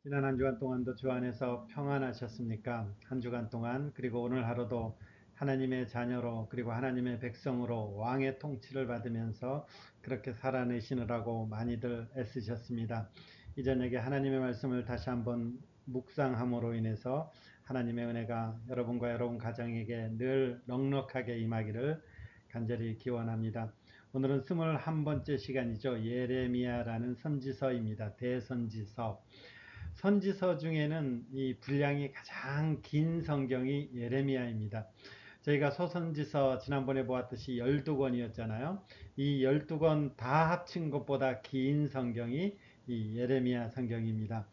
지난 한 주간 동안도 주 안에서 평안하셨습니까? 한 주간 동안 그리고 오늘 하루도 하나님의 자녀로 그리고 하나님의 백성으로 왕의 통치를 받으면서 그렇게 살아내시느라고 많이들 애쓰셨습니다. 이 저녁에 하나님의 말씀을 다시 한번 묵상함으로 인해서 하나님의 은혜가 여러분과 여러분 가정에게 늘 넉넉하게 임하기를 간절히 기원합니다. 오늘은 21번째 시간이죠. 예레미야라는 선지서입니다. 대선지서. 선지서 중에는 이 분량이 가장 긴 성경이 예레미야입니다. 저희가 소선지서 지난번에 보았듯이 12권이었잖아요. 이 12권 다 합친 것보다 긴 성경이 이 예레미야 성경입니다.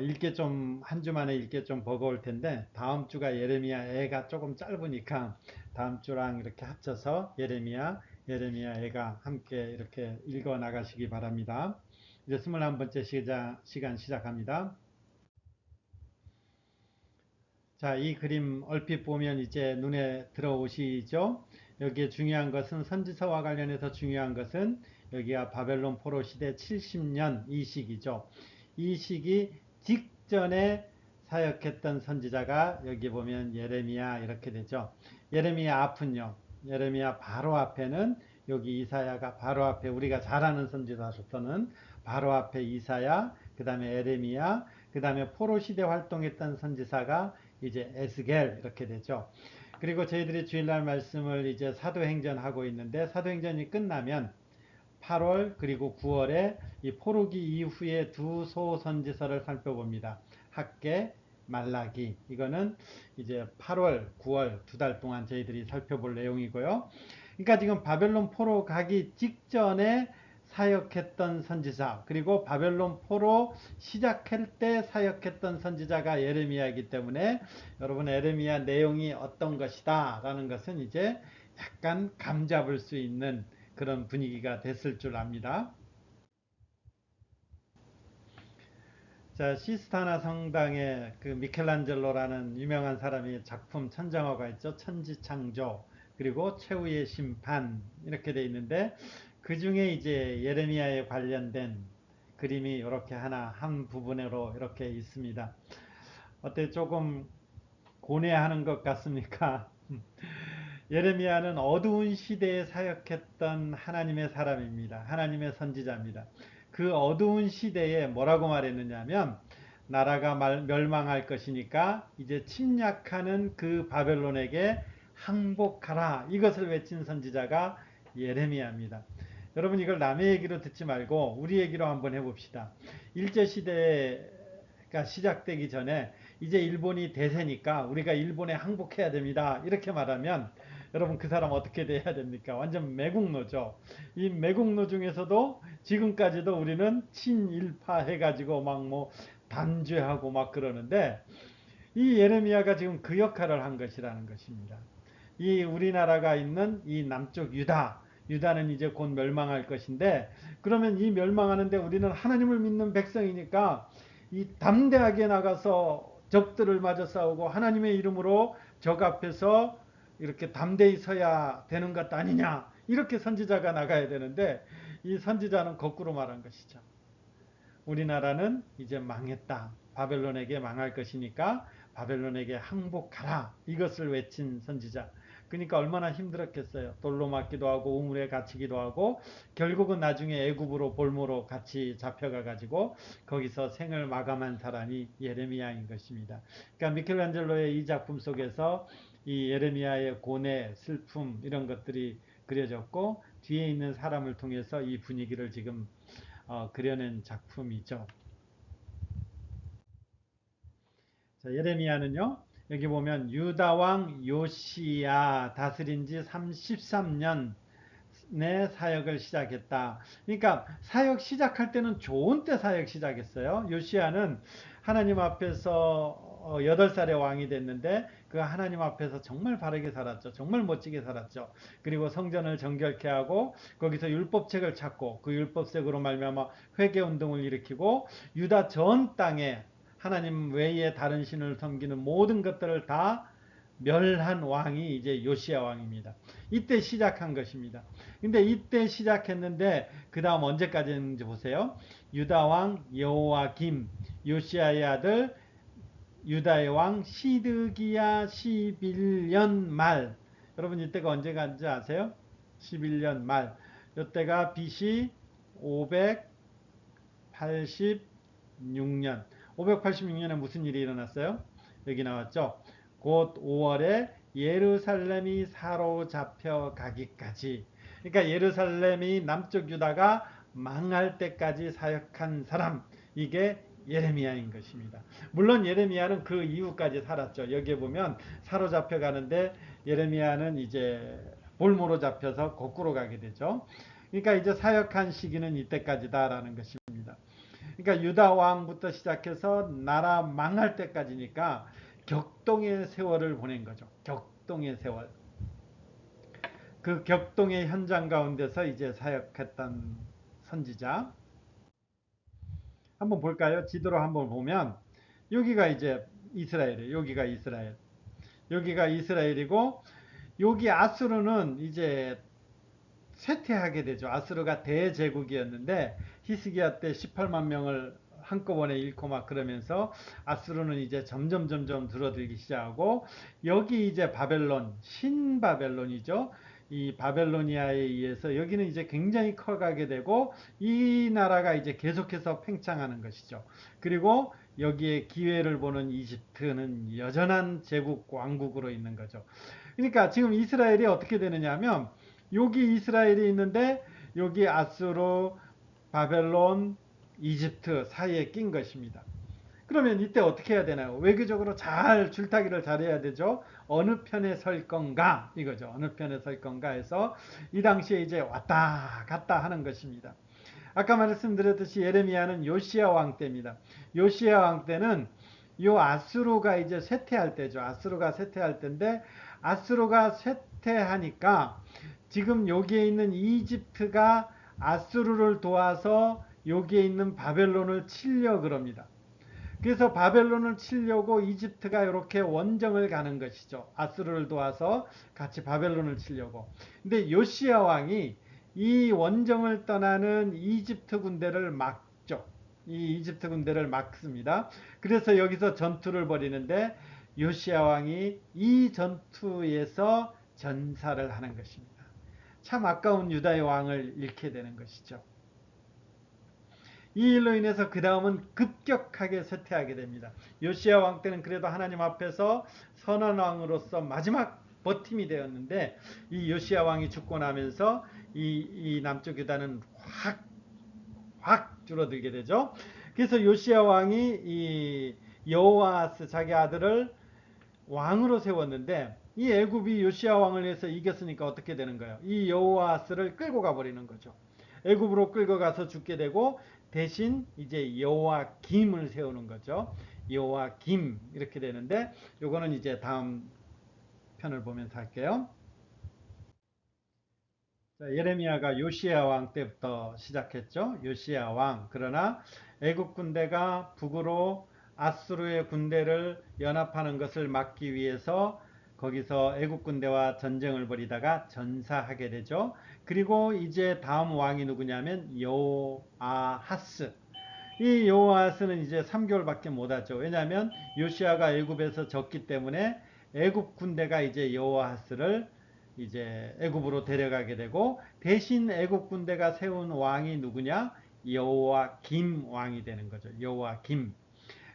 읽기 좀, 한 주 만에 읽기 좀 버거울 텐데, 다음 주가 예레미야 애가 조금 짧으니까, 다음 주랑 이렇게 합쳐서 예레미야 애가 함께 이렇게 읽어 나가시기 바랍니다. 이제 21번째 시간 시작합니다. 자, 이 그림 얼핏 보면 이제 눈에 들어오시죠? 여기에 중요한 것은 선지서와 관련해서 중요한 것은 여기가 바벨론 포로 시대 70년 이 시기죠. 이 시기 직전에 사역했던 선지자가 여기 보면 예레미야 이렇게 되죠. 예레미야 앞은요. 예레미야 바로 앞에는 여기 이사야가 바로 앞에 우리가 잘 아는 선지자로서는 바로 앞에 이사야, 그 다음에 예레미야, 그 다음에 포로 시대 활동했던 선지사가 이제 에스겔 이렇게 되죠. 그리고 저희들이 주일날 말씀을 이제 사도행전 하고 있는데 사도행전이 끝나면 8월 그리고 9월에 이 포로기 이후에 두 소선지서를 살펴봅니다. 학계, 말라기. 이거는 이제 8월, 9월 두 달 동안 저희들이 살펴볼 내용이고요. 그러니까 지금 바벨론 포로 가기 직전에 사역했던 선지자, 그리고 바벨론 포로 시작할 때 사역했던 선지자가 예레미야이기 때문에 여러분 예레미야 내용이 어떤 것이다 라는 것은 이제 약간 감잡을 수 있는 그런 분위기가 됐을 줄 압니다. 자, 시스타나 성당에 그 미켈란젤로라는 유명한 사람이 작품 천장화가 있죠. 천지창조 그리고 최후의 심판 이렇게 돼 있는데 그 중에 이제 예레미야에 관련된 그림이 이렇게 하나 한 부분으로 이렇게 있습니다. 어때 조금 고뇌하는 것 같습니까? 예레미야는 어두운 시대에 사역했던 하나님의 사람입니다. 하나님의 선지자입니다. 그 어두운 시대에 뭐라고 말했느냐면 나라가 멸망할 것이니까 이제 침략하는 그 바벨론에게 항복하라. 이것을 외친 선지자가 예레미야입니다. 여러분 이걸 남의 얘기로 듣지 말고 우리 얘기로 한번 해봅시다. 일제시대가 시작되기 전에 이제 일본이 대세니까 우리가 일본에 항복해야 됩니다. 이렇게 말하면 여러분 그 사람 어떻게 돼야 됩니까? 완전 매국노죠. 이 매국노 중에서도 지금까지도 우리는 친일파 해가지고 막 뭐 단죄하고 막 그러는데 이 예레미야가 지금 그 역할을 한 것이라는 것입니다. 이 우리나라가 있는 이 남쪽 유다는 이제 곧 멸망할 것인데 그러면 이 멸망하는데 우리는 하나님을 믿는 백성이니까 이 담대하게 나가서 적들을 맞아 싸우고 하나님의 이름으로 적 앞에서 이렇게 담대히 서야 되는 것 아니냐 이렇게 선지자가 나가야 되는데 이 선지자는 거꾸로 말한 것이죠. 우리나라는 이제 망했다. 바벨론에게 망할 것이니까 바벨론에게 항복하라. 이것을 외친 선지자. 그러니까 얼마나 힘들었겠어요. 돌로 맞기도 하고 우물에 갇히기도 하고 결국은 나중에 애굽으로 볼모로 같이 잡혀가 가지고 거기서 생을 마감한 사람이 예레미야인 것입니다. 그러니까 미켈란젤로의 이 작품 속에서 이 예레미야의 고뇌, 슬픔 이런 것들이 그려졌고 뒤에 있는 사람을 통해서 이 분위기를 지금 그려낸 작품이죠. 자, 예레미야는요. 여기 보면 유다 왕 요시야 다스린 지 33년 내 사역을 시작했다. 그러니까 사역 시작할 때는 좋은 때 사역 시작했어요. 요시야는 하나님 앞에서 8살에 왕이 됐는데 그 하나님 앞에서 정말 바르게 살았죠. 정말 멋지게 살았죠. 그리고 성전을 정결케 하고 거기서 율법책을 찾고 그 율법책으로 말미암아 회개 운동을 일으키고 유다 전 땅에 하나님 외에 다른 신을 섬기는 모든 것들을 다 멸한 왕이 이제 요시야 왕입니다. 이때 시작한 것입니다. 근데 이때 시작했는데 그 다음 언제까지 했는지 보세요. 유다 왕 여호와김 요시야의 아들 유다의 왕 시드기야 11년 말. 여러분 이때가 언제간지 아세요? 11년 말. 이때가 BC 586년. 586년에 무슨 일이 일어났어요? 여기 나왔죠. 곧 5월에 예루살렘이 사로잡혀 가기까지. 그러니까 예루살렘이 남쪽 유다가 망할 때까지 사역한 사람. 이게 예레미야인 것입니다. 물론 예레미야는 그 이후까지 살았죠. 여기에 보면 사로잡혀 가는데 예레미야는 이제 볼모로 잡혀서 거꾸로 가게 되죠. 그러니까 이제 사역한 시기는 이때까지다라는 것입니다. 그러니까 유다 왕부터 시작해서 나라 망할 때까지니까 격동의 세월을 보낸 거죠. 격동의 세월. 그 격동의 현장 가운데서 이제 사역했던 선지자. 한번 볼까요? 지도로 한번 보면 여기가 이제 이스라엘이에요. 여기가 이스라엘. 여기가 이스라엘이고 여기 아수르는 이제 쇠퇴하게 되죠. 아수르가 대제국이었는데 히스기야 때 18만 명을 한꺼번에 잃고 막 그러면서 아수르는 이제 점점 줄어들기 시작하고 여기 이제 바벨론, 신바벨론이죠. 이 바벨로니아에 의해서 여기는 이제 굉장히 커가게 되고 이 나라가 이제 계속해서 팽창하는 것이죠. 그리고 여기에 기회를 보는 이집트는 여전한 제국 왕국으로 있는 거죠. 그러니까 지금 이스라엘이 어떻게 되느냐 하면 여기 이스라엘이 있는데 여기 아수르, 바벨론, 이집트 사이에 낀 것입니다. 그러면 이때 어떻게 해야 되나요? 외교적으로 잘 줄타기를 잘해야 되죠. 어느 편에 설 건가 이거죠. 어느 편에 설 건가 해서 이 당시에 이제 왔다 갔다 하는 것입니다. 아까 말씀드렸듯이 예레미야는 요시야 왕 때입니다. 요시야 왕 때는 요 아수르가 이제 쇠퇴할 때죠. 아수르가 쇠퇴할 때인데 아수르가 쇠퇴하니까 지금 여기에 있는 이집트가 아수르를 도와서 여기에 있는 바벨론을 치려 그럽니다. 그래서 바벨론을 치려고 이집트가 이렇게 원정을 가는 것이죠. 아수르를 도와서 같이 바벨론을 치려고. 근데 요시야 왕이 이 원정을 떠나는 이집트 군대를 막죠. 이 이집트 군대를 막습니다. 그래서 여기서 전투를 벌이는데 요시야 왕이 이 전투에서 전사를 하는 것입니다. 참 아까운 유다의 왕을 잃게 되는 것이죠. 이 일로 인해서 그 다음은 급격하게 쇠퇴하게 됩니다. 요시야 왕 때는 그래도 하나님 앞에서 선한 왕으로서 마지막 버팀이 되었는데 이 요시야 왕이 죽고 나면서 이 남쪽 유다는 확 줄어들게 되죠. 그래서 요시야 왕이 이 여호아스 자기 아들을 왕으로 세웠는데 이 애굽이 요시야 왕을 해서 이겼으니까 어떻게 되는 거예요? 이 여호아스를 끌고 가버리는 거죠. 애굽으로 끌고 가서 죽게 되고 대신 이제 여호와김을 세우는 거죠. 여호와김 이렇게 되는데 요거는 이제 다음 편을 보면서 할게요. 자, 예레미야가 요시야 왕 때부터 시작했죠. 요시야 왕. 그러나 애국 군대가 북으로 아수르의 군대를 연합하는 것을 막기 위해서 거기서 애국 군대와 전쟁을 벌이다가 전사하게 되죠. 그리고 이제 다음 왕이 누구냐면 여호아하스. 이 여호아하스는 이제 3개월밖에 못 하죠. 왜냐하면 요시야가 애굽에서 졌기 때문에 애굽 군대가 이제 여호아하스를 이제 애굽으로 데려가게 되고 대신 애굽 군대가 세운 왕이 누구냐? 여호와김 왕이 되는 거죠. 여호와김.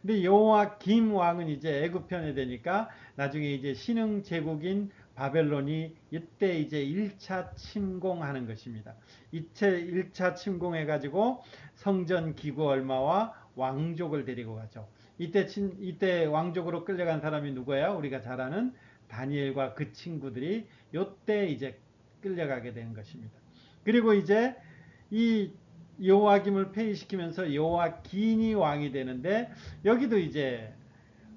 근데 여호와김 왕은 이제 애굽 편에 되니까 나중에 이제 신흥 제국인 바벨론이 이때 이제 1차 침공하는 것입니다. 이때 1차 침공해 가지고 성전 기구 얼마와 왕족을 데리고 가죠. 이때 왕족으로 끌려간 사람이 누구예요? 우리가 잘 아는 다니엘과 그 친구들이 요때 이제 끌려가게 되는 것입니다. 그리고 이제 이 여호와김을 폐위시키면서 여호와긴이 왕이 되는데 여기도 이제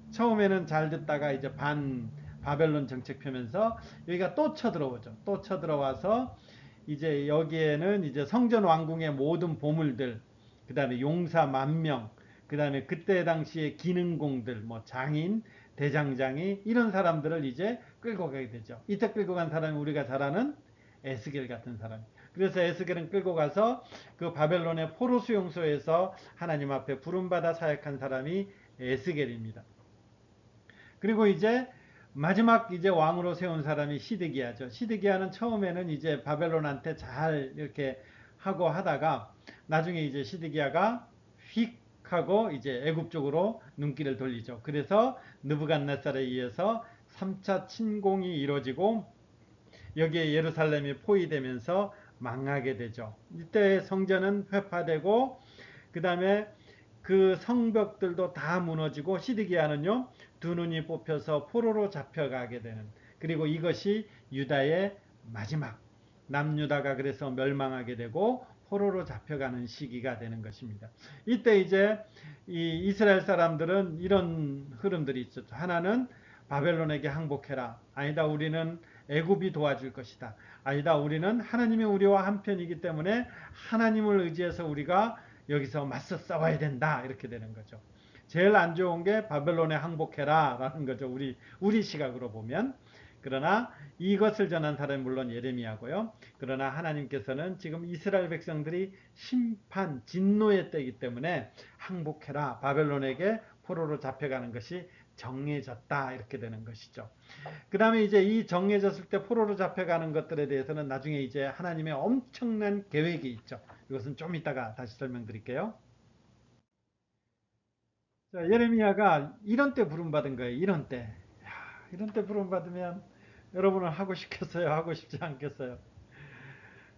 처음에는 잘 듣다가 이제 반 바벨론 정책 펴면서 여기가 또 쳐들어오죠. 또 쳐들어와서 이제 여기에는 이제 성전 왕궁의 모든 보물들, 그 다음에 용사 10,000명, 그 다음에 그때 당시에 기능공들, 뭐 장인, 대장장이 이런 사람들을 이제 끌고 가게 되죠. 이때 끌고 간 사람이 우리가 잘 아는 에스겔 같은 사람. 그래서 에스겔은 끌고 가서 그 바벨론의 포로 수용소에서 하나님 앞에 부름받아 사역한 사람이 에스겔입니다. 그리고 이제 마지막 이제 왕으로 세운 사람이 시드기야죠. 시드기야는 처음에는 이제 바벨론한테 잘 이렇게 하고 하다가 나중에 이제 시드기야가 휙 하고 이제 애굽 쪽으로 눈길을 돌리죠. 그래서 느부갓네살에 의해서 3차 침공이 이루어지고 여기에 예루살렘이 포위되면서 망하게 되죠. 이때 성전은 회파되고 그 다음에 그 성벽들도 다 무너지고 시드기야는요 두 눈이 뽑혀서 포로로 잡혀가게 되는, 그리고 이것이 유다의 마지막, 남유다가 그래서 멸망하게 되고 포로로 잡혀가는 시기가 되는 것입니다. 이때 이제 이 이스라엘 사람들은 이런 흐름들이 있었죠. 하나는 바벨론에게 항복해라. 아니다, 우리는 애굽이 도와줄 것이다. 아니다, 우리는 하나님이 우리와 한편이기 때문에 하나님을 의지해서 우리가 여기서 맞서 싸워야 된다. 이렇게 되는 거죠. 제일 안 좋은 게 바벨론에 항복해라 라는 거죠. 우리 시각으로 보면. 그러나 이것을 전한 사람이 물론 예레미야고요. 그러나 하나님께서는 지금 이스라엘 백성들이 심판, 진노의 때이기 때문에 항복해라. 바벨론에게 포로로 잡혀가는 것이 정해졌다. 이렇게 되는 것이죠. 그 다음에 이제 이 정해졌을 때 포로로 잡혀가는 것들에 대해서는 나중에 이제 하나님의 엄청난 계획이 있죠. 이것은 좀 이따가 다시 설명드릴게요. 자, 예레미야가 이런 때 부름받은 거예요. 이런 때. 야, 이런 때 부름받으면 여러분은 하고 싶겠어요? 하고 싶지 않겠어요?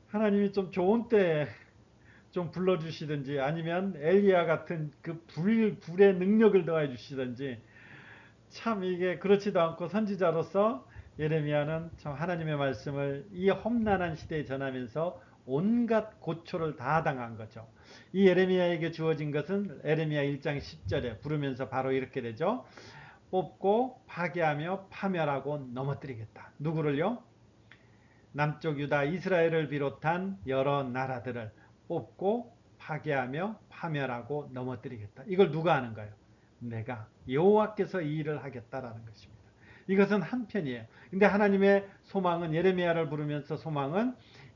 하나님이 좀 좋은 때 좀 불러주시든지 아니면 엘리야 같은 그 불의 능력을 더해 주시든지, 참 이게 그렇지도 않고 선지자로서 예레미야는 참 하나님의 말씀을 이 험난한 시대에 전하면서 온갖 고초를 다 당한 거죠. 이 예레미야에게 주어진 것은 예레미야 1장 10절에 부르면서 바로 이렇게 되죠. 뽑고 파괴하며 파멸하고 넘어뜨리겠다. 누구를요? 남쪽 유다 이스라엘을 비롯한 여러 나라들을 뽑고 파괴하며 파멸하고 넘어뜨리겠다. 이걸 누가 하는 거예요? 내가 여호와께서 이 일을 하겠다라는 것입니다. 이것은 한편이에요. 근데 하나님의 소망은, 예레미야를 부르면서 소망은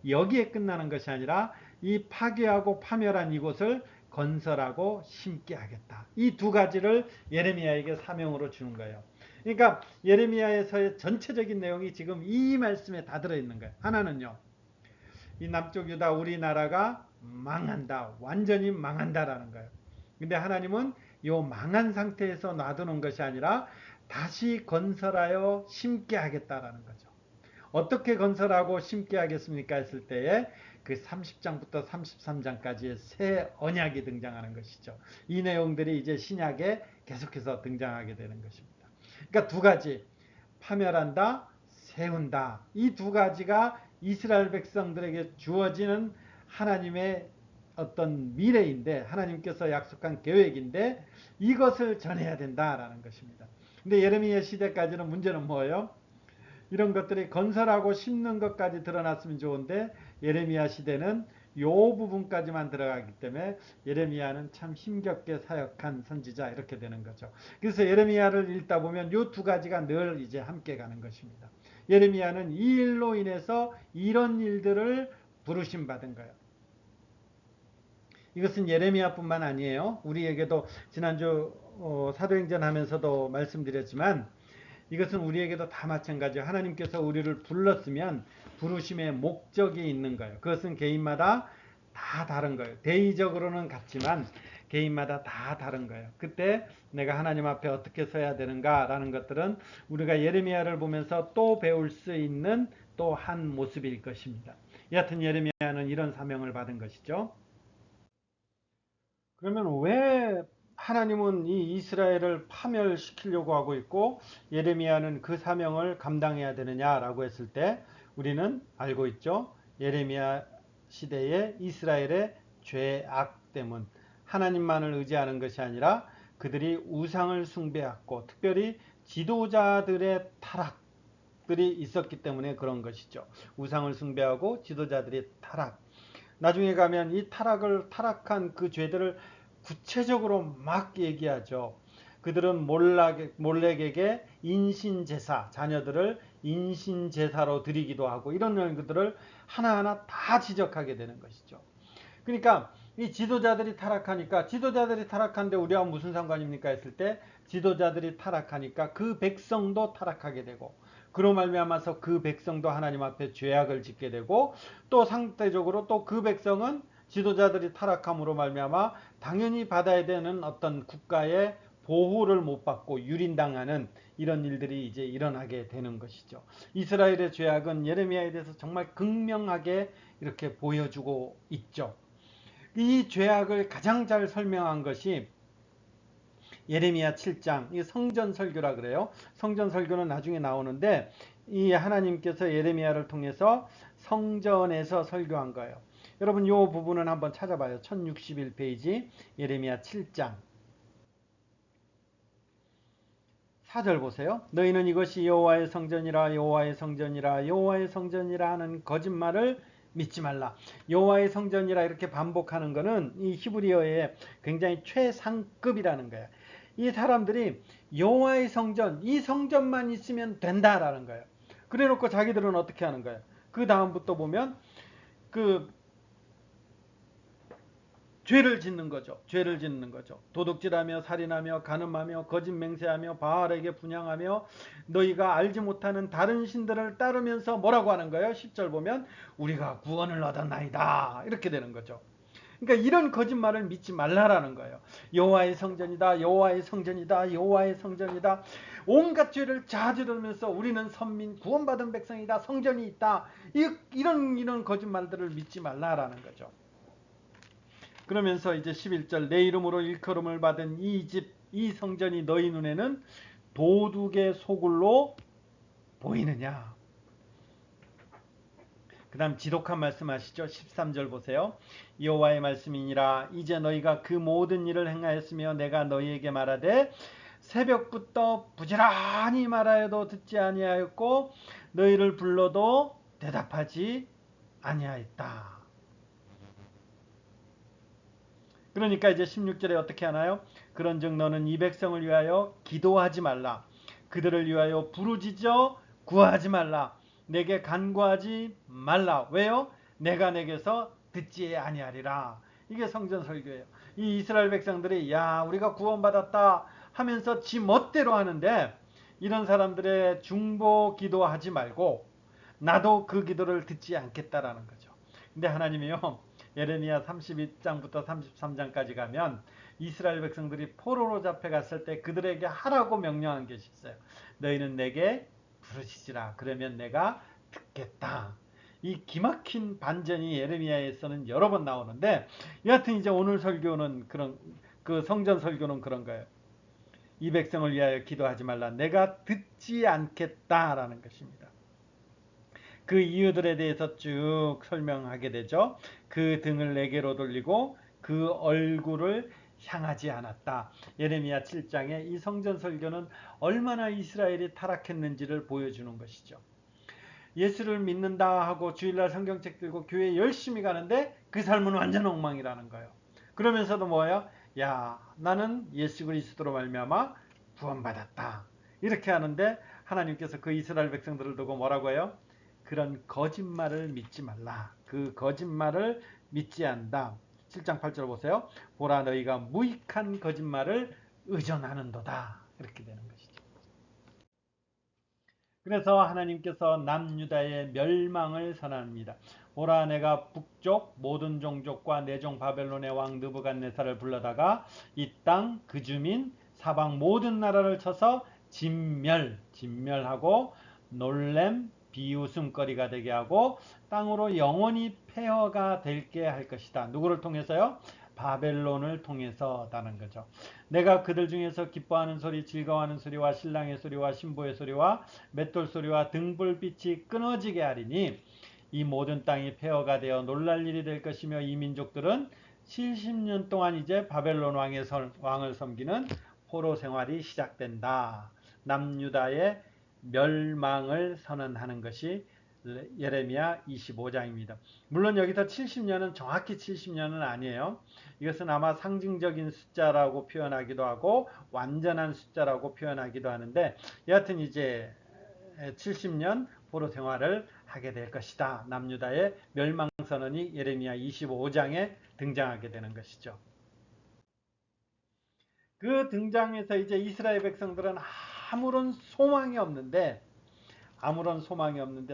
여기에 끝나는 것이 아니라 이 파괴하고 파멸한 이곳을 건설하고 심게 하겠다. 이 두 가지를 예레미야에게 사명으로 주는 거예요. 그러니까 예레미야에서의 전체적인 내용이 지금 이 말씀에 다 들어있는 거예요. 하나는요, 이 남쪽 유다 우리나라가 망한다, 완전히 망한다라는 거예요. 근데 하나님은 이 망한 상태에서 놔두는 것이 아니라 다시 건설하여 심게 하겠다라는 거죠. 어떻게 건설하고 심게 하겠습니까 했을 때에 그 30장부터 33장까지의 새 언약이 등장하는 것이죠. 이 내용들이 이제 신약에 계속해서 등장하게 되는 것입니다. 그러니까 두 가지, 파멸한다, 세운다. 이 두 가지가 이스라엘 백성들에게 주어지는 하나님의 어떤 미래인데, 하나님께서 약속한 계획인데 이것을 전해야 된다라는 것입니다. 근데 예레미야 시대까지는 문제는 뭐예요? 이런 것들이 건설하고 심는 것까지 드러났으면 좋은데 예레미야 시대는 요 부분까지만 들어가기 때문에 예레미야는 참 힘겹게 사역한 선지자, 이렇게 되는 거죠. 그래서 예레미야를 읽다 보면 요 두 가지가 늘 이제 함께 가는 것입니다. 예레미야는 이 일로 인해서 이런 일들을 부르심 받은 거예요. 이것은 예레미야뿐만 아니에요. 우리에게도 지난주 사도행전 하면서도 말씀드렸지만 이것은 우리에게도 다 마찬가지예요. 하나님께서 우리를 불렀으면 부르심의 목적이 있는 거예요. 그것은 개인마다 다 다른 거예요. 대의적으로는 같지만 개인마다 다 다른 거예요. 그때 내가 하나님 앞에 어떻게 서야 되는가라는 것들은 우리가 예레미야를 보면서 또 배울 수 있는 또 한 모습일 것입니다. 여하튼 예레미야는 이런 사명을 받은 것이죠. 그러면 왜 하나님은 이 이스라엘을 파멸시키려고 하고 있고 예레미야는 그 사명을 감당해야 되느냐라고 했을 때 우리는 알고 있죠. 예레미야 시대의 이스라엘의 죄악 때문, 하나님만을 의지하는 것이 아니라 그들이 우상을 숭배했고 특별히 지도자들의 타락들이 있었기 때문에 그런 것이죠. 우상을 숭배하고 지도자들의 타락. 나중에 가면 이 타락한 그 죄들을 구체적으로 막 얘기하죠. 그들은 몰렉에게 인신제사, 자녀들을 인신 제사로 드리기도 하고 이런 것들을 하나하나 다 지적하게 되는 것이죠. 그러니까 이 지도자들이 타락하니까 지도자들이 타락한데 우리하고 무슨 상관입니까 했을 때 지도자들이 타락하니까 그 백성도 타락하게 되고 그로 말미암아서 그 백성도 하나님 앞에 죄악을 짓게 되고 또 상대적으로 또 그 백성은 지도자들이 타락함으로 말미암아 당연히 받아야 되는 어떤 국가의 보호를 못 받고 유린당하는 이런 일들이 이제 일어나게 되는 것이죠. 이스라엘의 죄악은 예레미야에 대해서 정말 극명하게 이렇게 보여주고 있죠. 이 죄악을 가장 잘 설명한 것이 예레미야 7장, 이 성전 설교라 그래요. 성전 설교는 나중에 나오는데 이 하나님께서 예레미야를 통해서 성전에서 설교한 거예요. 여러분 이 부분은 한번 찾아봐요. 1061페이지 예레미야 7장 4절 보세요. 너희는 이것이 여호와의 성전이라 여호와의 성전이라 여호와의 성전이라 하는 거짓말을 믿지 말라. 여호와의 성전이라 이렇게 반복하는 것은 이 히브리어의 굉장히 최상급이라는 거예요. 이 사람들이 여호와의 성전, 이 성전만 있으면 된다라는 거예요. 그래 놓고 자기들은 어떻게 하는 거예요? 그 다음부터 보면 그 죄를 짓는 거죠. 죄를 짓는 거죠. 도둑질하며 살인하며 간음하며 거짓 맹세하며 바알에게 분향하며 너희가 알지 못하는 다른 신들을 따르면서 뭐라고 하는 거예요? 10절 보면 우리가 구원을 얻었나이다. 이렇게 되는 거죠. 그러니까 이런 거짓말을 믿지 말라라는 거예요. 여호와의 성전이다. 여호와의 성전이다. 여호와의 성전이다. 온갖 죄를 저지르면서 우리는 선민 구원받은 백성이다. 성전이 있다. 이런 거짓말들을 믿지 말라라는 거죠. 그러면서 이제 11절 내 이름으로 일컬음을 받은 이 집, 이 성전이 너희 눈에는 도둑의 소굴로 보이느냐. 그 다음 지독한 말씀 하시죠. 13절 보세요. 여호와의 말씀이니라 이제 너희가 그 모든 일을 행하였으며 내가 너희에게 말하되 새벽부터 부지런히 말하여도 듣지 아니하였고 너희를 불러도 대답하지 아니하였다. 그러니까 이제 16절에 어떻게 하나요? 그런즉 너는 이 백성을 위하여 기도하지 말라. 그들을 위하여 부르짖어 구하지 말라. 내게 간구하지 말라. 왜요? 내가 내게서 듣지 아니하리라. 이게 성전 설교예요. 이 이스라엘 백성들이 야 우리가 구원받았다 하면서 지 멋대로 하는데 이런 사람들의 중보 기도하지 말고 나도 그 기도를 듣지 않겠다라는 거죠. 근데 하나님이요 예레미야 32장부터 33장까지 가면 이스라엘 백성들이 포로로 잡혀갔을 때 그들에게 하라고 명령한 것이 있어요. 너희는 내게 부르짖으라. 그러면 내가 듣겠다. 이 기막힌 반전이 예레미야에서는 여러 번 나오는데 여하튼 이제 오늘 설교는 그런 그 성전 설교는 그런 거예요. 이 백성을 위하여 기도하지 말라. 내가 듣지 않겠다라는 것입니다. 그 이유들에 대해서 쭉 설명하게 되죠. 그 등을 내게로 돌리고 그 얼굴을 향하지 않았다. 예레미야 7장의 이 성전 설교는 얼마나 이스라엘이 타락했는지를 보여주는 것이죠. 예수를 믿는다 하고 주일날 성경책 들고 교회 열심히 가는데 그 삶은 완전 엉망이라는 거예요. 그러면서도 뭐예요? 야 나는 예수 그리스도로 말미암아 구원받았다. 이렇게 하는데 하나님께서 그 이스라엘 백성들을 두고 뭐라고 해요? 그런 거짓말을 믿지 말라. 그 거짓말을 믿지 않다. 7장 8절 보세요. 보라 너희가 무익한 거짓말을 의존하는도다. 이렇게 되는 것이죠. 그래서 하나님께서 남유다의 멸망을 선언합니다. 보라 내가 북쪽 모든 종족과 내종 바벨론의 왕 느부갓네살을 불러다가 이 땅 그 주민 사방 모든 나라를 쳐서 진멸하고 놀램 비웃음거리가 되게 하고 땅으로 영원히 폐허가 될게 할 것이다. 누구를 통해서요? 바벨론을 통해서다는 거죠. 내가 그들 중에서 기뻐하는 소리, 즐거워하는 소리와 신랑의 소리와 신부의 소리와 맷돌 소리와 등불빛이 끊어지게 하리니 이 모든 땅이 폐허가 되어 놀랄 일이 될 것이며 이 민족들은 70년 동안 이제 바벨론 왕을 섬기는 포로 생활이 시작된다. 남유다의 멸망을 선언하는 것이 예레미야 25장입니다. 물론 여기서 70년은 정확히 70년은 아니에요. 이것은 아마 상징적인 숫자라고 표현하기도 하고 완전한 숫자라고 표현하기도 하는데 여하튼 이제 70년 포로 생활을 하게 될 것이다. 남유다의 멸망 선언이 예레미야 25장에 등장하게 되는 것이죠. 그 등장에서 이제 이스라엘 백성들은 아무런 소망이 없는데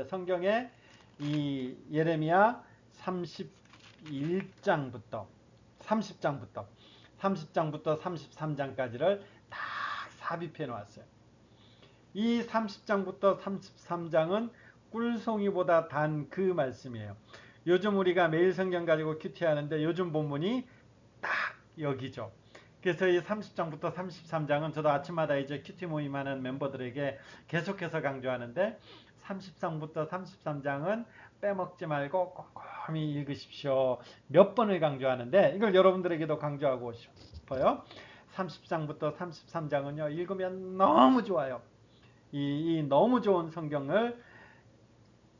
성경에 이 예레미야 31장부터 30장부터 33장까지를 다 삽입해 놓았어요. 이 30장부터 33장은 꿀송이보다 단 그 말씀이에요. 요즘 우리가 매일 성경 가지고 큐티하는데 요즘 본문이 딱 여기죠. 그래서 이 30장부터 33장은 저도 아침마다 이제 큐티 모임하는 멤버들에게 계속해서 강조하는데 30장부터 33장은 빼먹지 말고 꼼꼼히 읽으십시오. 몇 번을 강조하는데 이걸 여러분들에게도 강조하고 싶어요. 30장부터 33장은요. 읽으면 너무 좋아요. 이 너무 좋은 성경을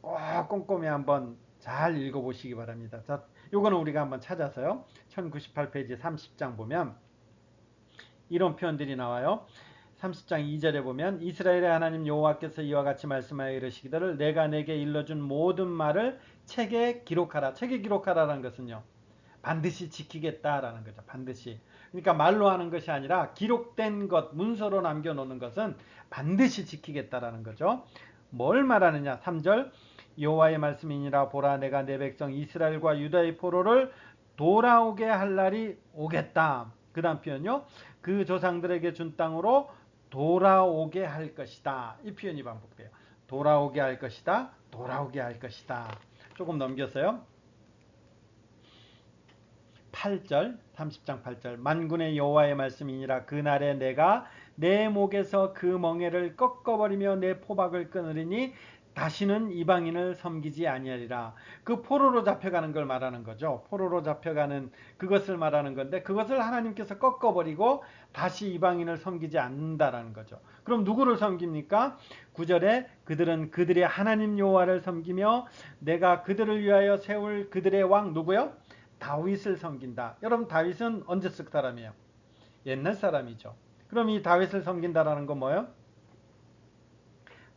꼭 꼼꼼히 한번 잘 읽어보시기 바랍니다. 자, 요거는 우리가 한번 찾아서요. 1098페이지 30장 보면 이런 표현들이 나와요. 30장 2절에 보면 이스라엘의 하나님 여호와께서 이와 같이 말씀하여 이르시기를 내가 내게 일러준 모든 말을 책에 기록하라. 책에 기록하라는 것은요. 반드시 지키겠다라는 거죠. 반드시. 그러니까 말로 하는 것이 아니라 기록된 것, 문서로 남겨놓는 것은 반드시 지키겠다라는 거죠. 뭘 말하느냐? 3절 여호와의 말씀이니라 보라 내가 내 백성 이스라엘과 유다의 포로를 돌아오게 할 날이 오겠다. 그 다음 표현요. 그 조상들에게 준 땅으로 돌아오게 할 것이다. 이 표현이 반복돼요. 돌아오게 할 것이다. 돌아오게 할 것이다. 조금 넘겼어요. 8절 30장 8절 만군의 여호와의 말씀이니라 그날에 내가 내 목에서 그 멍에를 꺾어버리며 내 포박을 끊으리니 다시는 이방인을 섬기지 아니하리라. 그 포로로 잡혀가는 걸 말하는 거죠. 포로로 잡혀가는 그것을 말하는 건데 그것을 하나님께서 꺾어버리고 다시 이방인을 섬기지 않는다라는 거죠. 그럼 누구를 섬깁니까? 9절에 그들은 그들의 하나님 여호와를 섬기며 내가 그들을 위하여 세울 그들의 왕 누구요? 다윗을 섬긴다. 여러분 다윗은 언제 쓸 사람이에요? 옛날 사람이죠. 그럼 이 다윗을 섬긴다라는 건 뭐예요?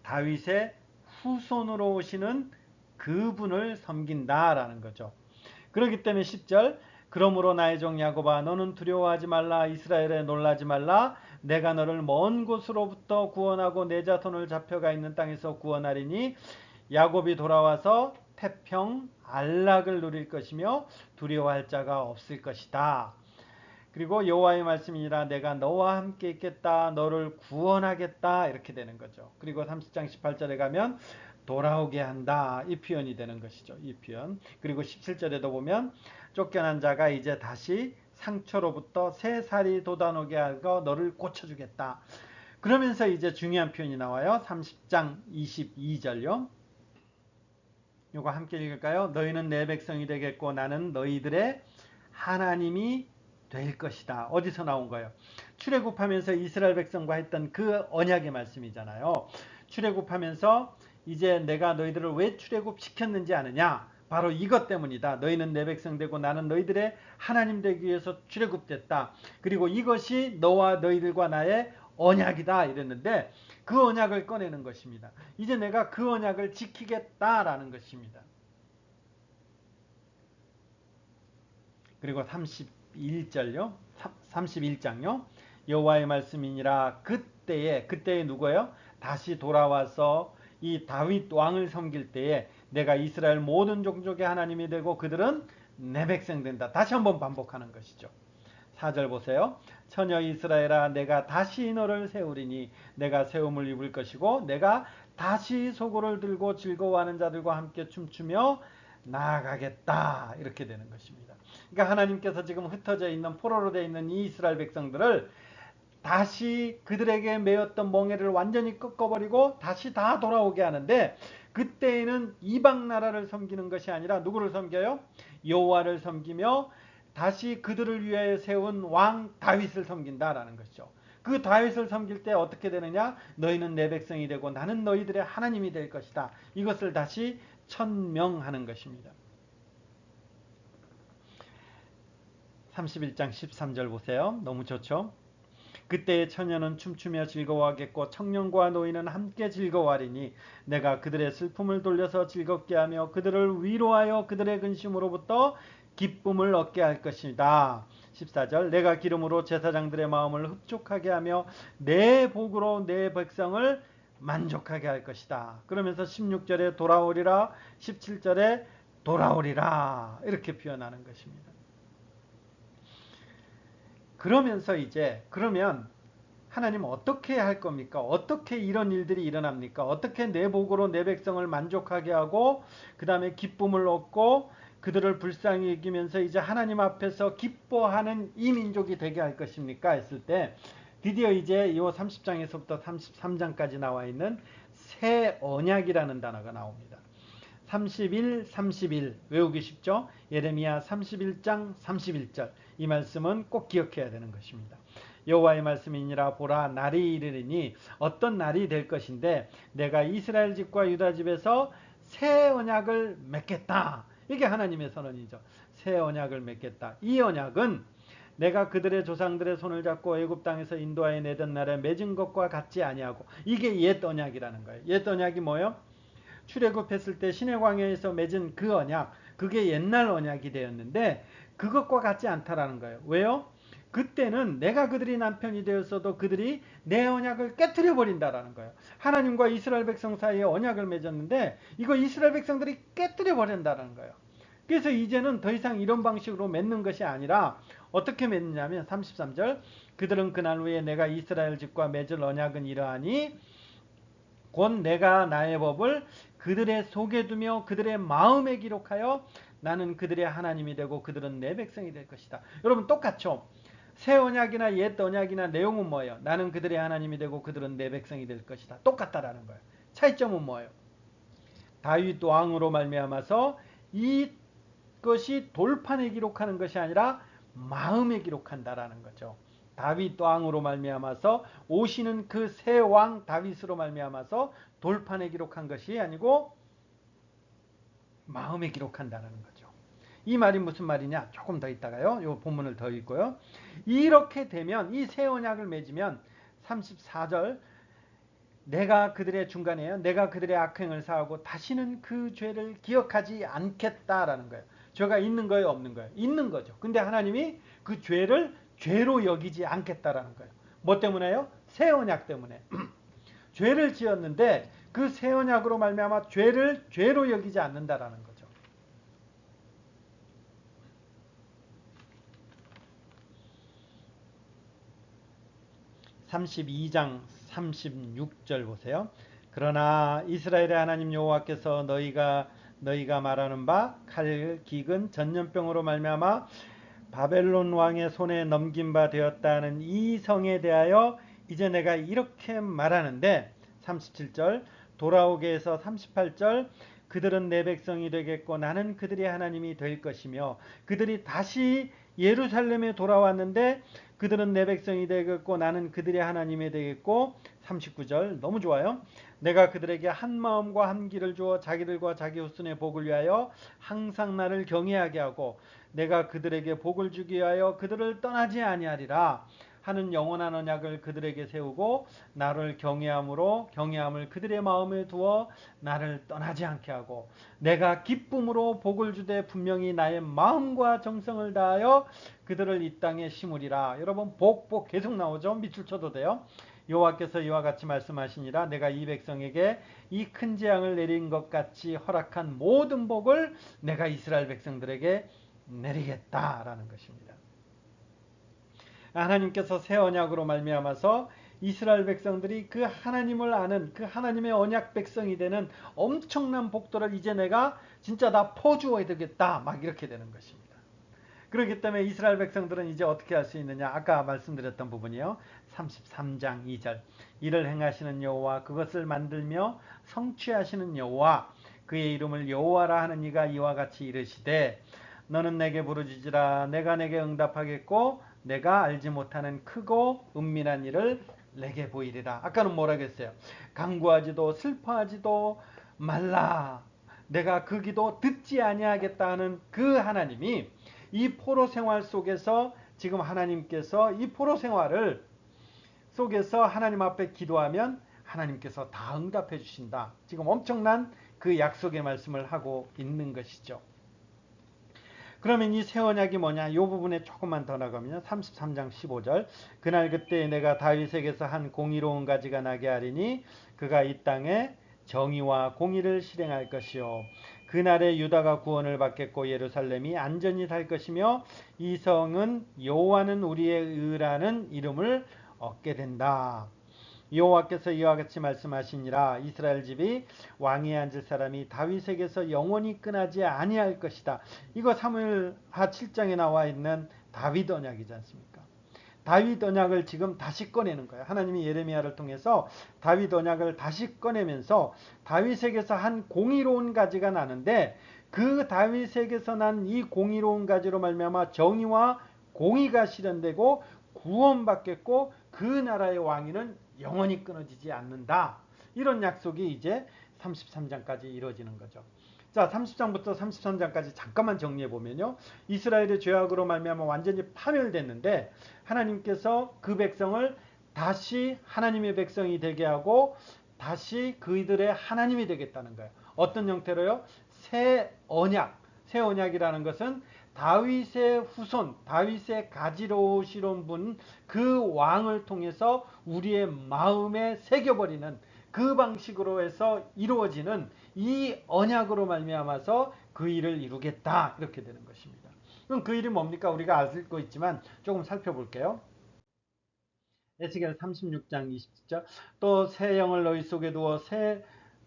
다윗의 후손으로 오시는 그분을 섬긴다라는 거죠. 그렇기 때문에 10절 그러므로 나의 종 야곱아 너는 두려워하지 말라 이스라엘에 놀라지 말라 내가 너를 먼 곳으로부터 구원하고 내 자손을 잡혀가 있는 땅에서 구원하리니 야곱이 돌아와서 태평 안락을 누릴 것이며 두려워할 자가 없을 것이다. 그리고 여호와의 말씀이니라 내가 너와 함께 있겠다 너를 구원하겠다 이렇게 되는 거죠. 그리고 30장 18절에 가면 돌아오게 한다 이 표현이 되는 것이죠. 이 표현. 그리고 17절에도 보면 쫓겨난 자가 이제 다시 상처로부터 새 살이 돋아오게 하고 너를 고쳐주겠다. 그러면서 이제 중요한 표현이 나와요. 30장 22절요. 요거 함께 읽을까요? 너희는 내 백성이 되겠고 나는 너희들의 하나님이 될 것이다. 어디서 나온 거예요? 출애굽하면서 이스라엘 백성과 했던 그 언약의 말씀이잖아요. 출애굽하면서 이제 내가 너희들을 왜 출애굽시켰는지 아느냐? 바로 이것 때문이다. 너희는 내 백성 되고 나는 너희들의 하나님 되기 위해서 출애굽됐다. 그리고 이것이 너와 너희들과 나의 언약이다 이랬는데 그 언약을 꺼내는 것입니다. 이제 내가 그 언약을 지키겠다라는 것입니다. 그리고 31절요. 31장요. 여호와의 말씀이니라 그때에 누구예요? 다시 돌아와서 이 다윗 왕을 섬길 때에 내가 이스라엘 모든 종족의 하나님이 되고 그들은 내 백성 된다. 다시 한번 반복하는 것이죠. 4절 보세요. 처녀 이스라엘아 내가 다시 너를 세우리니 내가 세움을 입을 것이고 내가 다시 소고를 들고 즐거워하는 자들과 함께 춤추며 나아가겠다. 이렇게 되는 것입니다. 그러니까 하나님께서 지금 흩어져 있는 포로로 되어 있는 이 이스라엘 백성들을 다시 그들에게 매였던 멍에를 완전히 꺾어버리고 다시 다 돌아오게 하는데 그때에는 이방 나라를 섬기는 것이 아니라 누구를 섬겨요? 여호와를 섬기며 다시 그들을 위하여 세운 왕 다윗을 섬긴다라는 것이죠. 그 다윗을 섬길 때 어떻게 되느냐? 너희는 내 백성이 되고 나는 너희들의 하나님이 될 것이다. 이것을 다시 천명하는 것입니다. 31장 13절 보세요. 너무 좋죠? 그때의 처녀는 춤추며 즐거워하겠고 청년과 노인은 함께 즐거워하리니 내가 그들의 슬픔을 돌려서 즐겁게 하며 그들을 위로하여 그들의 근심으로부터 기쁨을 얻게 할 것이다. 14절 내가 기름으로 제사장들의 마음을 흡족하게 하며 내 복으로 내 백성을 만족하게 할 것이다. 그러면서 16절에 돌아오리라, 17절에 돌아오리라 이렇게 표현하는 것입니다. 그러면서 이제 그러면 하나님 어떻게 할 겁니까? 어떻게 이런 일들이 일어납니까? 어떻게 내 복으로 내 백성을 만족하게 하고 그 다음에 기쁨을 얻고 그들을 불쌍히 여기면서 이제 하나님 앞에서 기뻐하는 이 민족이 되게 할 것입니까? 했을 때 드디어 이제 이 30장에서부터 33장까지 나와 있는 새 언약이라는 단어가 나옵니다. 31, 31 외우기 쉽죠? 예레미야 31장 31절 이 말씀은 꼭 기억해야 되는 것입니다. 여호와의 말씀이니라 보라 날이 이르리니 어떤 날이 될 것인데 내가 이스라엘 집과 유다 집에서 새 언약을 맺겠다. 이게 하나님의 선언이죠. 새 언약을 맺겠다. 이 언약은 내가 그들의 조상들의 손을 잡고 애굽 땅에서 인도하여 내던 날에 맺은 것과 같지 아니하고 이게 옛 언약이라는 거예요. 옛 언약이 뭐예요? 출애굽했을 때 시내 광야에서 맺은 그 언약, 그게 옛날 언약이 되었는데 그것과 같지 않다라는 거예요. 왜요? 그때는 내가 그들이 남편이 되었어도 그들이 내 언약을 깨뜨려 버린다라는 거예요. 하나님과 이스라엘 백성 사이에 언약을 맺었는데 이거 이스라엘 백성들이 깨뜨려 버린다는 거예요. 그래서 이제는 더 이상 이런 방식으로 맺는 것이 아니라 어떻게 맺느냐면 33절 그들은 그날 후에 내가 이스라엘 집과 맺을 언약은 이러하니 곧 내가 나의 법을 그들의 속에 두며 그들의 마음에 기록하여 나는 그들의 하나님이 되고 그들은 내 백성이 될 것이다. 여러분 똑같죠? 새 언약이나 옛 언약이나 내용은 뭐예요? 나는 그들의 하나님이 되고 그들은 내 백성이 될 것이다. 똑같다라는 거예요. 차이점은 뭐예요? 다윗 왕으로 말미암아서 이것이 돌판에 기록하는 것이 아니라 마음에 기록한다라는 거죠. 다윗 왕으로 말미암아서 오시는 그 새 왕 다윗으로 말미암아서 돌판에 기록한 것이 아니고 마음에 기록한다는 거죠. 이 말이 무슨 말이냐? 조금 더 있다가요. 이 본문을 더 읽고요. 이렇게 되면 이 새 언약을 맺으면 34절 내가 그들의 중간에요. 내가 그들의 악행을 사하고 다시는 그 죄를 기억하지 않겠다라는 거예요. 죄가 있는 거예요, 없는 거예요? 있는 거죠. 근데 하나님이 그 죄를 죄로 여기지 않겠다라는 거예요. 뭐 때문에요? 새 언약 때문에. 죄를 지었는데 그 새 언약으로 말미암아 죄를 죄로 여기지 않는다라는 거죠. 32장 36절 보세요. 그러나 이스라엘의 하나님 여호와께서 너희가 말하는 바 칼, 기근, 전염병으로 말미암아 바벨론 왕의 손에 넘긴 바 되었다는 이 성에 대하여 이제 내가 이렇게 말하는데 37절 돌아오게 해서 38절 그들은 내 백성이 되겠고 나는 그들의 하나님이 될 것이며 그들이 다시 예루살렘에 돌아왔는데 그들은 내 백성이 되겠고 나는 그들의 하나님이 되겠고 39절 너무 좋아요. 내가 그들에게 한 마음과 한 길을 주어 자기들과 자기 후손의 복을 위하여 항상 나를 경외하게 하고 내가 그들에게 복을 주기 위하여 그들을 떠나지 아니하리라 하는 영원한 언약을 그들에게 세우고 나를 경외함을 그들의 마음에 두어 나를 떠나지 않게 하고 내가 기쁨으로 복을 주되 분명히 나의 마음과 정성을 다하여 그들을 이 땅에 심으리라. 여러분 복 계속 나오죠. 밑줄 쳐도 돼요. 여호와께서 이와 같이 말씀하시니라 내가 이 백성에게 이 큰 재앙을 내린 것 같이 허락한 모든 복을 내가 이스라엘 백성들에게 내리겠다라는 것입니다. 하나님께서 새 언약으로 말미암아서 이스라엘 백성들이 그 하나님을 아는 그 하나님의 언약 백성이 되는 엄청난 복들을 이제 내가 진짜 다 퍼주어야 되겠다 막 이렇게 되는 것입니다. 그렇기 때문에 이스라엘 백성들은 이제 어떻게 할 수 있느냐? 아까 말씀드렸던 부분이요. 33장 2절 이를 행하시는 여호와 그것을 만들며 성취하시는 여호와 그의 이름을 여호와라 하는 이가 이와 같이 이르시되 너는 내게 부르짖으라 내가 내게 응답하겠고 내가 알지 못하는 크고 은밀한 일을 내게 보이리라. 아까는 뭐라 그랬어요? 간구하지도 슬퍼하지도 말라. 내가 그 기도 듣지 아니하겠다 하는 그 하나님이 이 포로 생활 속에서 지금 하나님께서 이 포로 생활을 속에서 하나님 앞에 기도하면 하나님께서 다 응답해 주신다. 지금 엄청난 그 약속의 말씀을 하고 있는 것이죠. 그러면 이 새 언약이 뭐냐? 이 부분에 조금만 더 나가면요. 33장 15절. 그날 그때 내가 다윗에게서 한 공의로운 가지가 나게 하리니 그가 이 땅에 정의와 공의를 실행할 것이요. 그날에 유다가 구원을 받겠고 예루살렘이 안전히 살 것이며 이 성은 여호와는 우리의 의라는 이름을 얻게 된다. 여호와께서 이와 같이 말씀하시니라. 이스라엘 집이 왕위에 앉을 사람이 다윗에게서 영원히 끊어지 아니할 것이다. 이거 사무엘하 7장에 나와 있는 다윗 언약이지 않습니까? 다윗 언약을 지금 다시 꺼내는 거예요. 하나님이 예레미야를 통해서 다윗 언약을 다시 꺼내면서 다윗에게서 한 공의로운 가지가 나는데 그 다윗에게서 난 이 공의로운 가지로 말미암아 정의와 공의가 실현되고 구원받겠고 그 나라의 왕위는 영원히 끊어지지 않는다. 이런 약속이 이제 33장까지 이루어지는 거죠. 자, 30장부터 33장까지 잠깐만 정리해 보면요. 이스라엘의 죄악으로 말미암아 완전히 파멸됐는데 하나님께서 그 백성을 다시 하나님의 백성이 되게 하고 다시 그들의 하나님이 되겠다는 거예요. 어떤 형태로요? 새 언약. 새 언약이라는 것은 다윗의 후손, 다윗의 가지로 오시는 분, 그 왕을 통해서 우리의 마음에 새겨버리는 그 방식으로 해서 이루어지는 이 언약으로 말미암아서 그 일을 이루겠다. 이렇게 되는 것입니다. 그럼 그 일이 뭡니까? 우리가 알고 있지만 조금 살펴볼게요. 에스겔 36장 20절. 또 새 영을 너희 속에 두어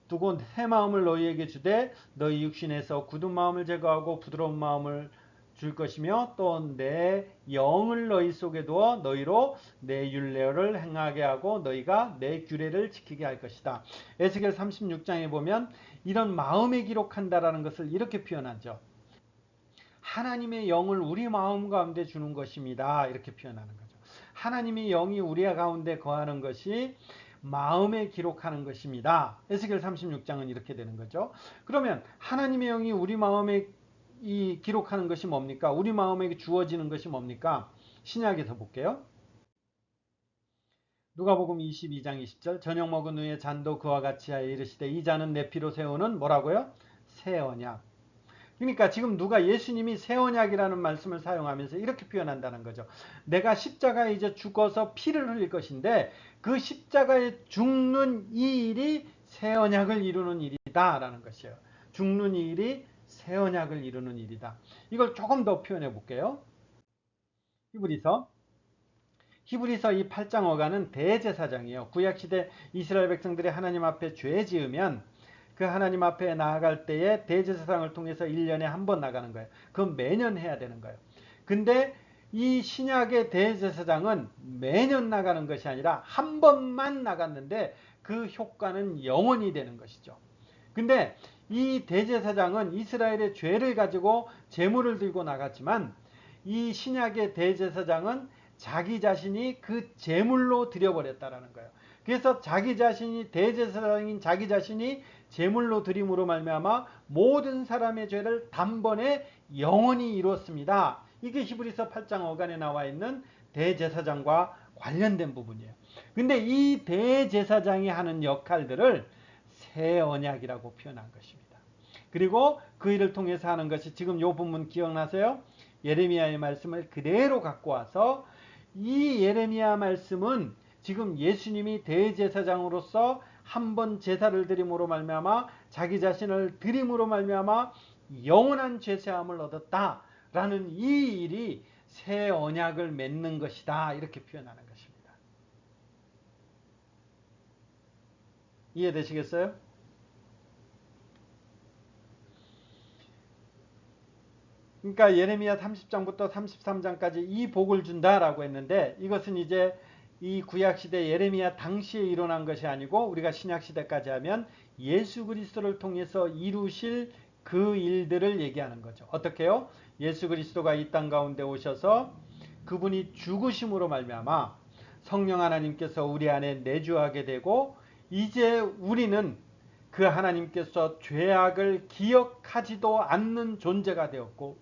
두고 새 마음을 너희에게 주되 너희 육신에서 굳은 마음을 제거하고 부드러운 마음을 줄 것이며 또 내 영을 너희 속에 두어 너희로 내 율례를 행하게 하고 너희가 내 규례를 지키게 할 것이다. 에스겔 36장에 보면 이런 마음에 기록한다라는 것을 이렇게 표현하죠. 하나님의 영을 우리 마음 가운데 주는 것입니다. 이렇게 표현하는 거죠. 하나님의 영이 우리 가운데 거하는 것이 마음에 기록하는 것입니다. 에스겔 36장은 이렇게 되는 거죠. 그러면 하나님의 영이 우리 마음에 기록하는 것이 뭡니까? 우리 마음에 주어지는 것이 뭡니까? 신약에서 볼게요. 누가복음 22장 20절. 저녁 먹은 후에 잔도 그와 같이 하여 이르시되 이 잔은 내 피로 세우는 뭐라고요? 새 언약. 그러니까 지금 누가 예수님이 새 언약이라는 말씀을 사용하면서 이렇게 표현한다는 거죠. 내가 십자가에 이제 죽어서 피를 흘릴 것인데 그 십자가에 죽는 이 일이 새 언약을 이루는 일이다라는 것이에요. 죽는 이 일이 새 언약을 이루는 일이다. 이걸 조금 더 표현해 볼게요. 히브리서 이 8장 어가는 대제사장이에요. 구약시대 이스라엘 백성들이 하나님 앞에 죄 지으면 그 하나님 앞에 나아갈 때에 대제사장을 통해서 1년에 한 번 나가는 거예요. 그건 매년 해야 되는 거예요. 근데 이 신약의 대제사장은 매년 나가는 것이 아니라 한 번만 나갔는데 그 효과는 영원히 되는 것이죠. 근데 이 대제사장은 이스라엘의 죄를 가지고 제물을 들고 나갔지만 이 신약의 대제사장은 자기 자신이 그 제물로 드려버렸다라는 거예요. 그래서 자기 자신이 대제사장인 자기 자신이 제물로 드림으로 말미암아 모든 사람의 죄를 단번에 영원히 이루었습니다. 이게 히브리서 8장 5간에 나와 있는 대제사장과 관련된 부분이에요. 근데 이 대제사장이 하는 역할들을 새 언약이라고 표현한 것입니다. 그리고 그 일을 통해서 하는 것이 지금 이 부분 기억나세요? 예레미야의 말씀을 그대로 갖고 와서 이 예레미야 말씀은 지금 예수님이 대제사장으로서 한 번 제사를 드림으로 말미암아 자기 자신을 드림으로 말미암아 영원한 죄사함을 얻었다라는 이 일이 새 언약을 맺는 것이다 이렇게 표현하는 것입니다. 이해되시겠어요? 그러니까 예레미야 30장부터 33장까지 이 복을 준다라고 했는데 이것은 이제 이 구약시대 예레미야 당시에 일어난 것이 아니고 우리가 신약시대까지 하면 예수 그리스도를 통해서 이루실 그 일들을 얘기하는 거죠. 어떻게요? 예수 그리스도가 이 땅 가운데 오셔서 그분이 죽으심으로 말미암아 성령 하나님께서 우리 안에 내주하게 되고 이제 우리는 그 하나님께서 죄악을 기억하지도 않는 존재가 되었고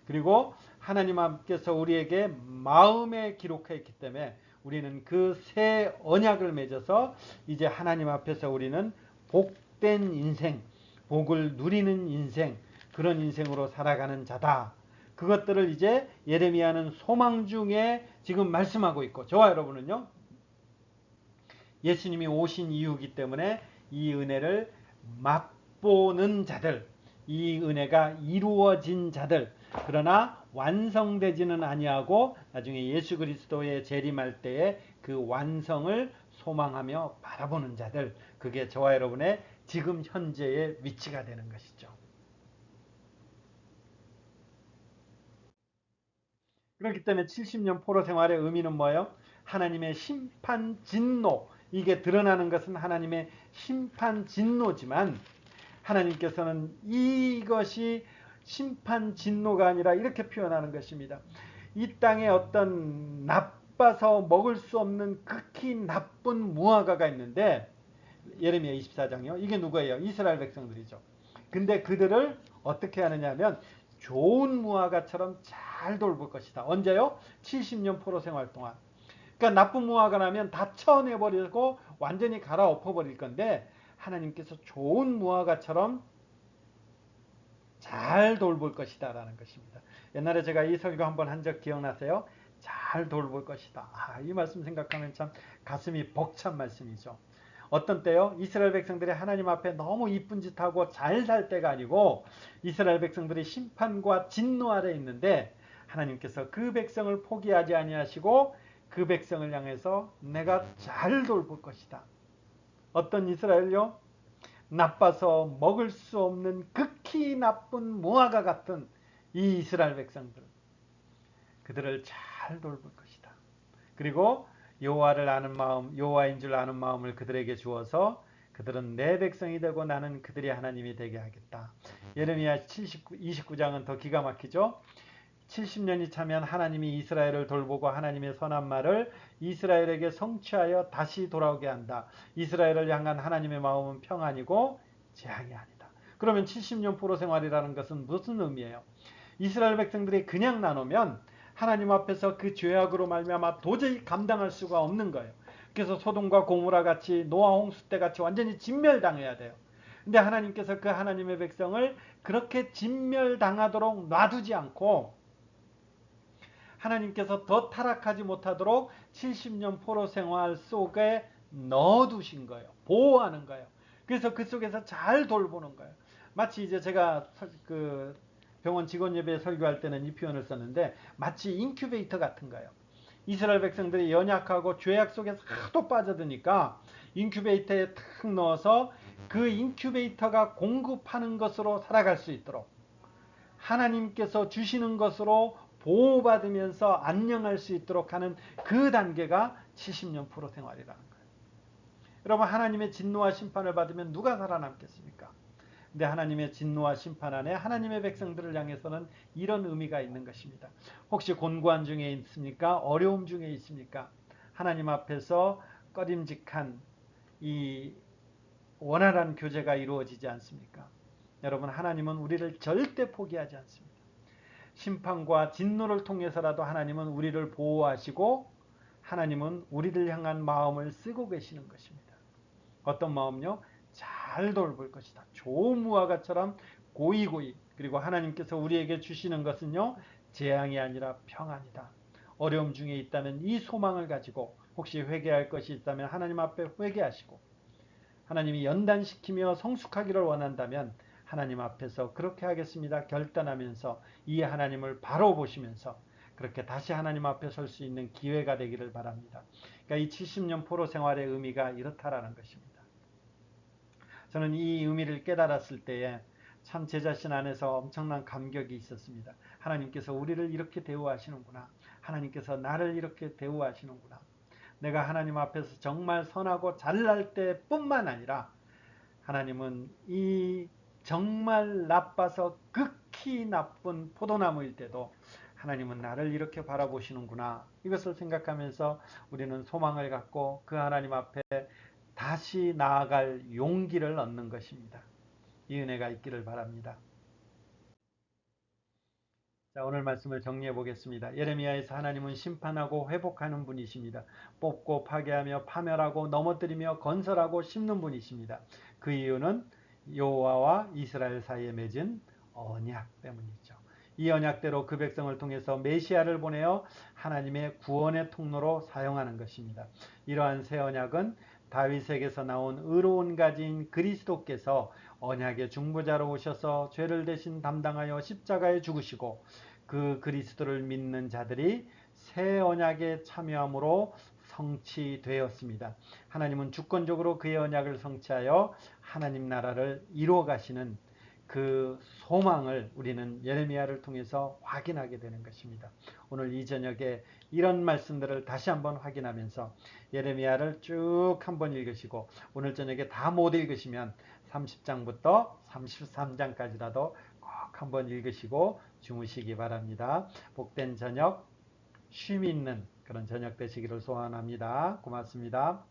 그리고 하나님 앞께서 우리에게 마음에 기록했기 때문에 우리는 그 새 언약을 맺어서 이제 하나님 앞에서 우리는 복된 인생, 복을 누리는 인생, 그런 인생으로 살아가는 자다. 그것들을 이제 예레미야는 소망 중에 지금 말씀하고 있고, 저와 여러분은요, 예수님이 오신 이유이기 때문에 이 은혜를 맛보는 자들, 이 은혜가 이루어진 자들, 그러나 완성되지는 아니하고 나중에 예수 그리스도의 재림할 때에 그 완성을 소망하며 바라보는 자들, 그게 저와 여러분의 지금 현재의 위치가 되는 것이죠. 그렇기 때문에 70년 포로 생활의 의미는 뭐예요? 하나님의 심판 진노, 이게 드러나는 것은 하나님의 심판 진노지만 하나님께서는 이것이 심판 진노가 아니라 이렇게 표현하는 것입니다. 이 땅에 어떤 나빠서 먹을 수 없는 극히 나쁜 무화과가 있는데, 예레미야 24장이요. 이게 누구예요? 이스라엘 백성들이죠. 근데 그들을 어떻게 하느냐 하면 좋은 무화과처럼 잘 돌볼 것이다. 언제요? 70년 포로 생활 동안. 그러니까 나쁜 무화과 나면 다 쳐내버리고 완전히 갈아엎어 버릴 건데, 하나님께서 좋은 무화과처럼 잘 돌볼 것이다 라는 것입니다. 옛날에 제가 이 설교 한번 한 적 기억나세요? 잘 돌볼 것이다. 이 말씀 생각하면 참 가슴이 벅찬 말씀이죠. 어떤 때요? 이스라엘 백성들이 하나님 앞에 너무 이쁜 짓 하고 잘 살 때가 아니고, 이스라엘 백성들이 심판과 진노 아래 있는데 하나님께서 그 백성을 포기하지 아니하시고 그 백성을 향해서 내가 잘 돌볼 것이다. 어떤 이스라엘요? 나빠서 먹을 수 없는 극히 나쁜 무화과 같은 이 이스라엘 백성들, 그들을 잘 돌볼 것이다. 그리고 여호와를 아는 마음, 여호와인 줄 아는 마음을 그들에게 주어서 그들은 내 백성이 되고 나는 그들이 하나님이 되게 하겠다. 예레미야 29장은 더 기가 막히죠. 70년이 차면 하나님이 이스라엘을 돌보고 하나님의 선한 말을 이스라엘에게 성취하여 다시 돌아오게 한다. 이스라엘을 향한 하나님의 마음은 평안이고 재앙이 아니다. 그러면 70년 포로 생활이라는 것은 무슨 의미예요? 이스라엘 백성들이 그냥 나누면 하나님 앞에서 그 죄악으로 말미암아 도저히 감당할 수가 없는 거예요. 그래서 소돔과 고모라 같이 노아 홍수 때 같이 완전히 진멸당해야 돼요. 근데 하나님께서 그 하나님의 백성을 그렇게 진멸당하도록 놔두지 않고 하나님께서 더 타락하지 못하도록 70년 포로 생활 속에 넣어두신 거예요. 보호하는 거예요. 그래서 그 속에서 잘 돌보는 거예요. 마치 이제 제가 그 병원 직원 예배 설교할 때는 이 표현을 썼는데, 마치 인큐베이터 같은 거예요. 이스라엘 백성들이 연약하고 죄악 속에서 하도 빠져드니까 인큐베이터에 탁 넣어서 그 인큐베이터가 공급하는 것으로 살아갈 수 있도록, 하나님께서 주시는 것으로 보호받으면서 안녕할 수 있도록 하는 그 단계가 70년 포로 생활이라는 거예요. 여러분, 하나님의 진노와 심판을 받으면 누가 살아남겠습니까? 근데 하나님의 진노와 심판 안에 하나님의 백성들을 향해서는 이런 의미가 있는 것입니다. 혹시 곤고한 중에 있습니까? 어려움 중에 있습니까? 하나님 앞에서 꺼림직한 이 원활한 교제가 이루어지지 않습니까? 여러분, 하나님은 우리를 절대 포기하지 않습니다. 심판과 진노를 통해서라도 하나님은 우리를 보호하시고 하나님은 우리를 향한 마음을 쓰고 계시는 것입니다. 어떤 마음요? 잘 돌볼 것이다. 좋은 무화과처럼 고이고이. 그리고 하나님께서 우리에게 주시는 것은요, 재앙이 아니라 평안이다. 어려움 중에 있다면 이 소망을 가지고, 혹시 회개할 것이 있다면 하나님 앞에 회개하시고, 하나님이 연단시키며 성숙하기를 원한다면 하나님 앞에서 그렇게 하겠습니다 결단하면서 이 하나님을 바로 보시면서 그렇게 다시 하나님 앞에 설 수 있는 기회가 되기를 바랍니다. 그러니까 이 70년 포로 생활의 의미가 이렇다라는 것입니다. 저는 이 의미를 깨달았을 때에 참 제 자신 안에서 엄청난 감격이 있었습니다. 하나님께서 우리를 이렇게 대우하시는구나. 하나님께서 나를 이렇게 대우하시는구나. 내가 하나님 앞에서 정말 선하고 잘날 때뿐만 아니라 하나님은 이 정말 나빠서 극히 나쁜 포도나무일 때도 하나님은 나를 이렇게 바라보시는구나. 이것을 생각하면서 우리는 소망을 갖고 그 하나님 앞에 다시 나아갈 용기를 얻는 것입니다. 이 은혜가 있기를 바랍니다. 자, 오늘 말씀을 정리해 보겠습니다. 예레미야에서 하나님은 심판하고 회복하는 분이십니다. 뽑고 파괴하며 파멸하고 넘어뜨리며 건설하고 심는 분이십니다. 그 이유는 여호와와 이스라엘 사이에 맺은 언약 때문이죠. 이 언약대로 그 백성을 통해서 메시아를 보내어 하나님의 구원의 통로로 사용하는 것입니다. 이러한 새 언약은 다윗에게서 나온 의로운 가지인 그리스도께서 언약의 중보자로 오셔서 죄를 대신 담당하여 십자가에 죽으시고 그 그리스도를 믿는 자들이 새 언약에 참여함으로 성취되었습니다. 하나님은 주권적으로 그의 언약을 성취하여 하나님 나라를 이루어 가시는 그 소망을 우리는 예레미야를 통해서 확인하게 되는 것입니다. 오늘 이 저녁에 이런 말씀들을 다시 한번 확인하면서 예레미야를 쭉 한번 읽으시고 오늘 저녁에 다 못 읽으시면 30장부터 33장까지라도 꼭 한번 읽으시고 주무시기 바랍니다. 복된 저녁, 쉼 있는 그런 저녁 되시기를 소원합니다. 고맙습니다.